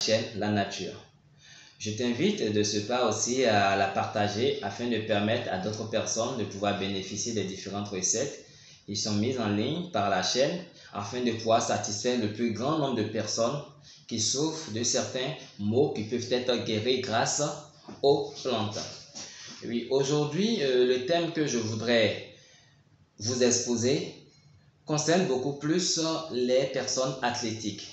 chaîne La Nature. Je t'invite de ce pas aussi à la partager afin de permettre à d'autres personnes de pouvoir bénéficier des différentes recettes qui sont mises en ligne par la chaîne afin de pouvoir satisfaire le plus grand nombre de personnes qui souffrent de certains maux qui peuvent être guéris grâce aux plantes. Oui, aujourd'hui, le thème que je voudrais vous exposer concerne beaucoup plus les personnes athlétiques.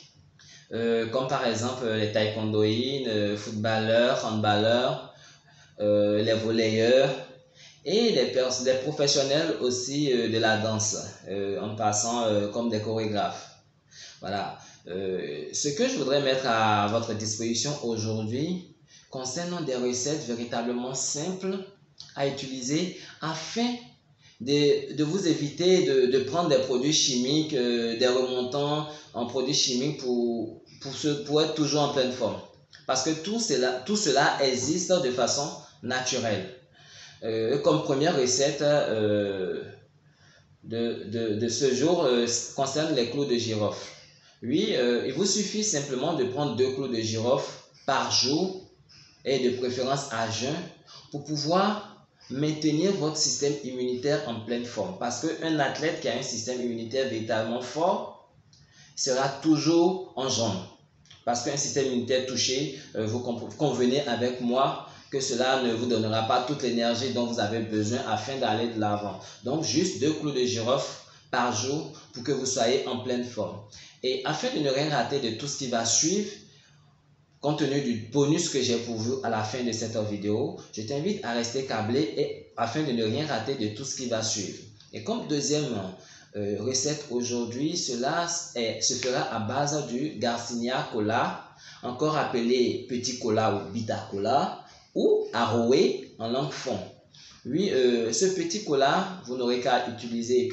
Comme par exemple les taekwondoïnes, footballeurs, handballeurs, les volleyeurs et les professionnels aussi de la danse, en passant comme des chorégraphes. Voilà. Ce que je voudrais mettre à votre disposition aujourd'hui concerne des recettes véritablement simples à utiliser afin de vous éviter de prendre des produits chimiques, des remontants en produits chimiques pour être toujours en pleine forme. Parce que tout cela existe de façon naturelle. Comme première recette de ce jour concerne les clous de girofle. Oui, il vous suffit simplement de prendre 2 clous de girofle par jour et de préférence à jeun pour pouvoir maintenir votre système immunitaire en pleine forme. Parce qu'un athlète qui a un système immunitaire véritablement fort sera toujours en jaune. Parce qu'un système immunitaire touché, vous convenez avec moi que cela ne vous donnera pas toute l'énergie dont vous avez besoin afin d'aller de l'avant. Donc, juste 2 clous de girofle par jour pour que vous soyez en pleine forme. Et afin de ne rien rater de tout ce qui va suivre, compte tenu du bonus que j'ai pour vous à la fin de cette vidéo, je t'invite à rester câblé afin de ne rien rater de tout ce qui va suivre. Et comme deuxième recette aujourd'hui, cela se fera à base du Garcinia Cola, encore appelé Petit Cola ou Bita Cola, ou Aroé en langue fond. Oui, ce petit cola, vous n'aurez qu'à utiliser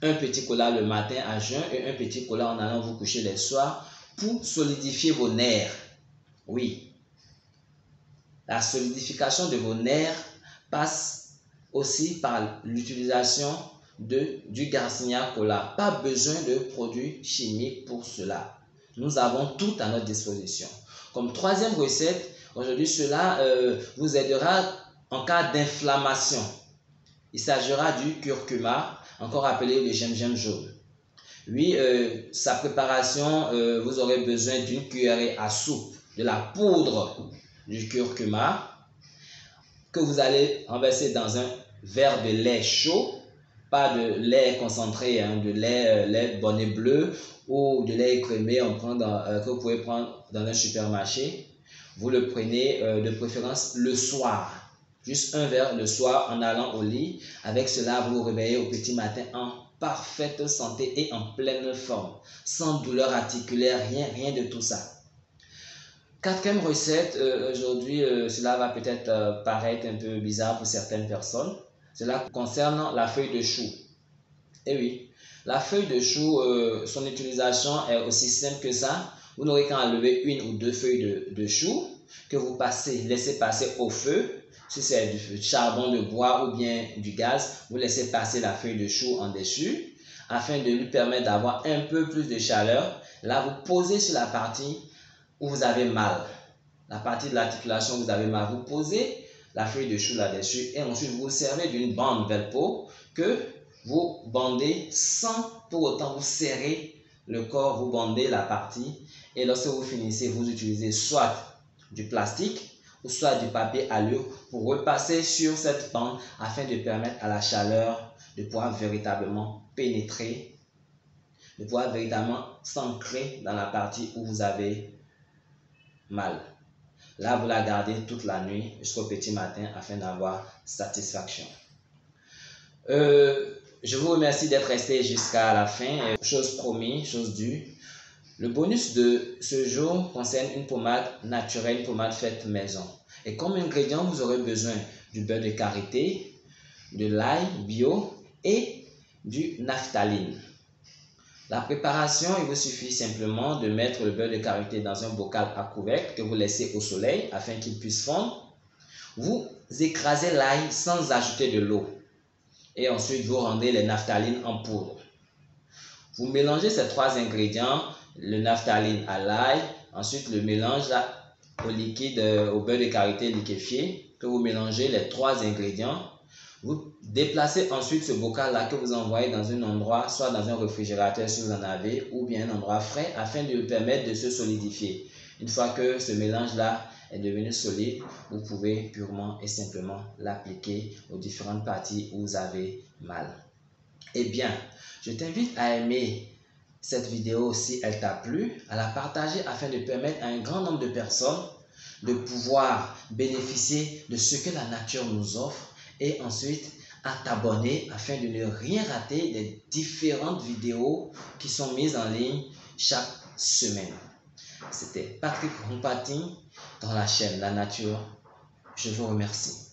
un petit cola le matin à jeun et un petit cola en allant vous coucher le soir pour solidifier vos nerfs. Oui, la solidification de vos nerfs passe aussi par l'utilisation du Garcinia Cola. Pas besoin de produits chimiques pour cela. Nous avons tout à notre disposition. Comme troisième recette, aujourd'hui, cela vous aidera en cas d'inflammation. Il s'agira du curcuma, encore appelé le gingembre jaune. Oui, sa préparation, vous aurez besoin d'une cuillerée à soupe de la poudre du curcuma que vous allez renverser dans un verre de lait chaud, pas de lait concentré, hein, de lait bonnet bleu ou de lait écrémé que vous pouvez prendre dans un supermarché. Vous le prenez de préférence le soir, juste un verre le soir en allant au lit. Avec cela, vous vous réveillez au petit matin en parfaite santé et en pleine forme, sans douleur articulaire, rien de tout ça. Quatrième recette, aujourd'hui, cela va peut-être paraître un peu bizarre pour certaines personnes. Cela concerne la feuille de chou. Et oui, la feuille de chou, son utilisation est aussi simple que ça. Vous n'aurez qu'à enlever 1 ou 2 feuilles de chou que vous laissez passer au feu. Si c'est du charbon de bois ou bien du gaz, vous laissez passer la feuille de chou en dessus afin de lui permettre d'avoir un peu plus de chaleur. Là, vous posez sur la partie où vous avez mal, la partie de l'articulation où vous avez mal, vous posez la feuille de chou là-dessus et ensuite vous vous servez d'une bande Velpo que vous bandez sans pour autant vous serrer le corps, vous bandez la partie et lorsque vous finissez, vous utilisez soit du plastique ou soit du papier allure pour repasser sur cette bande afin de permettre à la chaleur de pouvoir véritablement pénétrer, de pouvoir véritablement s'ancrer dans la partie où vous avez mal. Là, vous la gardez toute la nuit jusqu'au petit matin afin d'avoir satisfaction. Je vous remercie d'être resté jusqu'à la fin. Chose promise, chose due. Le bonus de ce jour concerne une pommade naturelle, une pommade faite maison. Et comme ingrédient, vous aurez besoin du beurre de karité, de l'ail bio et du naphtaline. La préparation, il vous suffit simplement de mettre le beurre de karité dans un bocal à couvercle que vous laissez au soleil afin qu'il puisse fondre. Vous écrasez l'ail sans ajouter de l'eau. Et ensuite, vous rendez les naphtalines en poudre. Vous mélangez ces 3 ingrédients, le naphtaline à l'ail, Ensuite, le mélange là, au liquide, au beurre de karité liquéfié, que vous mélangez les 3 ingrédients. Vous déplacez ensuite ce bocal-là que vous envoyez dans un endroit, soit dans un réfrigérateur si vous en avez, ou bien un endroit frais, afin de lui permettre de se solidifier. Une fois que ce mélange-là est devenu solide, vous pouvez purement et simplement l'appliquer aux différentes parties où vous avez mal. Eh bien, je t'invite à aimer cette vidéo si elle t'a plu, à la partager afin de permettre à un grand nombre de personnes de pouvoir bénéficier de ce que la nature nous offre, et ensuite à t'abonner afin de ne rien rater des différentes vidéos qui sont mises en ligne chaque semaine. C'était Patrick Rumpati dans la chaîne La Nature. Je vous remercie.